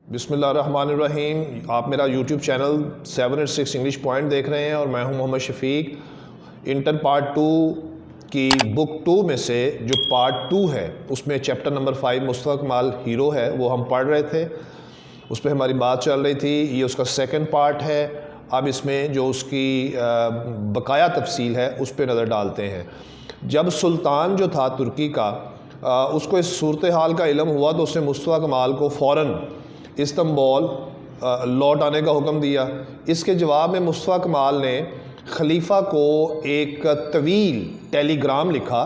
بسم اللہ الرحمن الرحیم۔ آپ میرا یوٹیوب چینل 786 انگلش پوائنٹ دیکھ رہے ہیں اور میں ہوں محمد شفیق۔ انٹر پارٹ 2 کی بک 2 میں سے جو پارٹ 2 ہے اس میں چیپٹر نمبر 5 مصطفیٰ کمال ہیرو ہے، وہ ہم پڑھ رہے تھے، اس پہ ہماری بات چل رہی تھی۔ یہ اس کا سیکنڈ پارٹ ہے۔ اب اس میں جو اس کی بقایا تفصیل ہے اس پہ نظر ڈالتے ہیں۔ جب سلطان جو تھا ترکی کا، اس کو اس صورتحال کا علم ہوا تو اس نے مصطفیٰ کمال کو فوراً استنبول لوٹ آنے کا حکم دیا۔ اس کے جواب میں مصطفیٰ کمال نے خلیفہ کو ایک طویل ٹیلی گرام لکھا،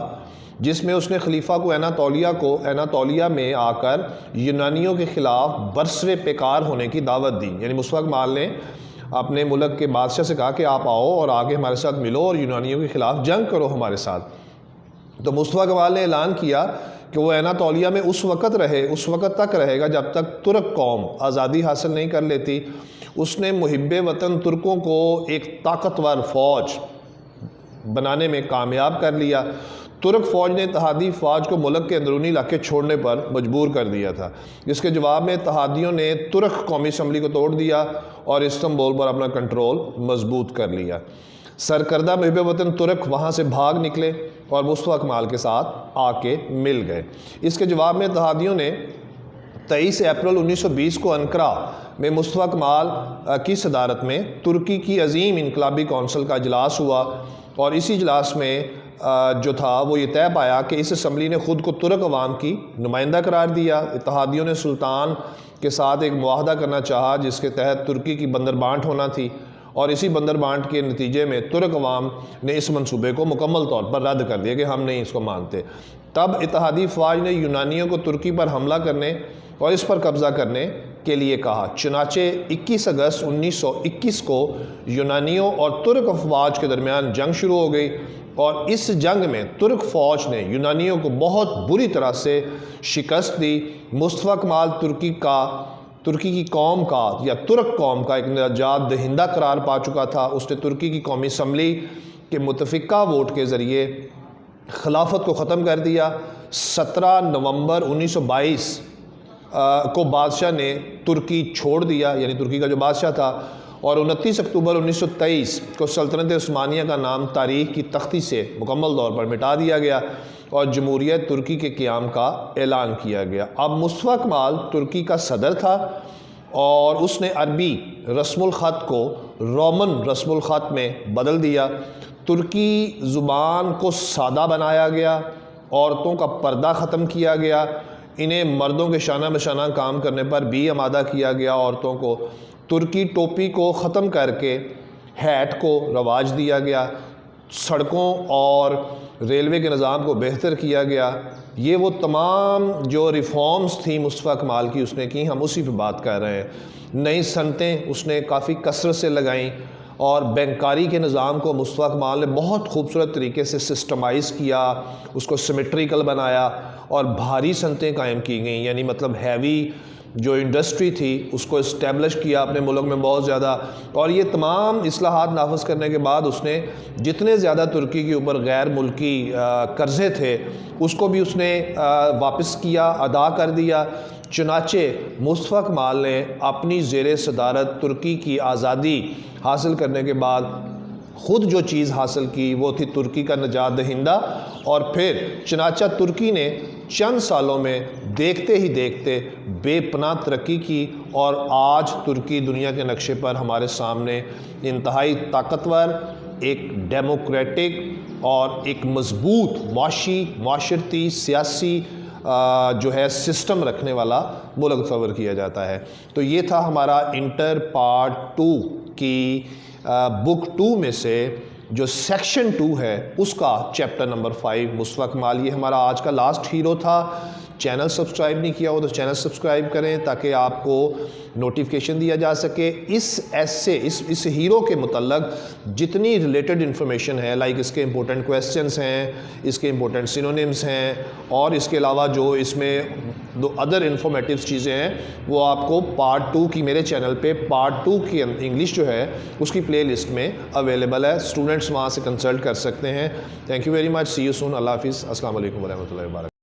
جس میں اس نے خلیفہ کو ایناتولیہ میں آ کر یونانیوں کے خلاف برسر پیکار ہونے کی دعوت دی۔ یعنی مصطفیٰ کمال نے اپنے ملک کے بادشاہ سے کہا کہ آپ آؤ اور آگے ہمارے ساتھ ملو اور یونانیوں کے خلاف جنگ کرو ہمارے ساتھ۔ تو مصطفیٰ کمال نے اعلان کیا کہ وہ ایناتولیہ میں اس وقت تک رہے گا جب تک ترک قوم آزادی حاصل نہیں کر لیتی۔ اس نے محب وطن ترکوں کو ایک طاقتور فوج بنانے میں کامیاب کر لیا۔ ترک فوج نے اتحادی فوج کو ملک کے اندرونی علاقے چھوڑنے پر مجبور کر دیا تھا، جس کے جواب میں اتحادیوں نے ترک قومی اسمبلی کو توڑ دیا اور استنبول پر اپنا کنٹرول مضبوط کر لیا۔ سرکردہ محب وطن ترک وہاں سے بھاگ نکلے اور مصطفیٰ کمال کے ساتھ آ کے مل گئے۔ اس کے جواب میں اتحادیوں نے 23 اپریل 1920 کو انقرہ میں مصطفیٰ کمال کی صدارت میں ترکی کی عظیم انقلابی کونسل کا اجلاس ہوا، اور اسی اجلاس میں جو تھا وہ یہ طے پایا کہ اس اسمبلی نے خود کو ترک عوام کی نمائندہ قرار دیا۔ اتحادیوں نے سلطان کے ساتھ ایک معاہدہ کرنا چاہا جس کے تحت ترکی کی بندر بانٹ ہونا تھی، اور اسی بندر بانٹ کے نتیجے میں ترک عوام نے اس منصوبے کو مکمل طور پر رد کر دیا کہ ہم نہیں اس کو مانتے۔ تب اتحادی فوج نے یونانیوں کو ترکی پر حملہ کرنے اور اس پر قبضہ کرنے کے لیے کہا۔ چنانچہ 21 اگست 1921 کو یونانیوں اور ترک افواج کے درمیان جنگ شروع ہو گئی، اور اس جنگ میں ترک فوج نے یونانیوں کو بہت بری طرح سے شکست دی۔ مصطفیٰ کمال ترکی کی قوم کا یا ترک قوم کا ایک نجات دہندہ قرار پا چکا تھا۔ اس نے ترکی کی قومی اسمبلی کے متفقہ ووٹ کے ذریعے خلافت کو ختم کر دیا۔ 17 نومبر 1922 کو بادشاہ نے ترکی چھوڑ دیا، یعنی ترکی کا جو بادشاہ تھا، اور 29 اکتوبر 1923 کو سلطنت عثمانیہ کا نام تاریخ کی تختی سے مکمل طور پر مٹا دیا گیا اور جمہوریت ترکی کے قیام کا اعلان کیا گیا۔ اب مصطفیٰ کمال ترکی کا صدر تھا، اور اس نے عربی رسم الخط کو رومن رسم الخط میں بدل دیا۔ ترکی زبان کو سادہ بنایا گیا، عورتوں کا پردہ ختم کیا گیا، انہیں مردوں کے شانہ بشانہ کام کرنے پر بھی آمادہ کیا گیا۔ عورتوں کو ترکی ٹوپی کو ختم کر کے ہیٹ کو رواج دیا گیا۔ سڑکوں اور ریلوے کے نظام کو بہتر کیا گیا۔ یہ وہ تمام جو ریفارمز تھیں مصطفیٰ کمال کی اس نے کی، ہم اسی پہ بات کر رہے ہیں۔ نئی صنعتیں اس نے کافی کثرت سے لگائیں، اور بینکاری کے نظام کو مصطفیٰ کمال نے بہت خوبصورت طریقے سے سسٹمائز کیا، اس کو سیمیٹریکل بنایا، اور بھاری صنعتیں قائم کی گئیں، یعنی مطلب ہیوی جو انڈسٹری تھی اس کو اسٹیبلش کیا اپنے ملک میں بہت زیادہ۔ اور یہ تمام اصلاحات نافذ کرنے کے بعد اس نے جتنے زیادہ ترکی کے اوپر غیر ملکی قرضے تھے اس کو بھی اس نے واپس کیا، ادا کر دیا۔ چنانچہ مصطفیٰ کمال نے اپنی زیر صدارت ترکی کی آزادی حاصل کرنے کے بعد خود جو چیز حاصل کی وہ تھی ترکی کا نجات دہندہ، اور پھر چنانچہ ترکی نے چند سالوں میں دیکھتے ہی دیکھتے بے پناہ ترقی کی، اور آج ترکی دنیا کے نقشے پر ہمارے سامنے انتہائی طاقتور، ایک ڈیموکریٹک اور ایک مضبوط معاشرتی سیاسی جو ہے سسٹم رکھنے والا ملک تصور کیا جاتا ہے۔ تو یہ تھا ہمارا انٹر پارٹ 2 کی بک 2 میں سے جو سیکشن 2 ہے اس کا چیپٹر نمبر 5 مصطفیٰ کمال۔ یہ ہمارا آج کا لاسٹ ہیرو تھا۔ چینل سبسکرائب نہیں کیا ہو تو چینل سبسکرائب کریں تاکہ آپ کو نوٹیفیکیشن دیا جا سکے۔ اس ہیرو کے متعلق جتنی ریلیٹڈ انفارمیشن ہے، لائک اس کے امپورٹنٹ کویسچنز ہیں، اس کے امپورٹنٹ سینونیمز ہیں، اور اس کے علاوہ جو اس میں دو ادر انفارمیٹیو چیزیں ہیں، وہ آپ کو پارٹ 2 کی میرے چینل پہ پارٹ 2 کی انگلش جو ہے اس کی پلے لسٹ میں اویلیبل ہے۔ اسٹوڈنٹس وہاں سے کنسلٹ کر سکتے ہیں۔ Thank you very much, see you soon, اللہ حافظ، السلام علیکم ورحمۃ اللہ وبرکاتہ۔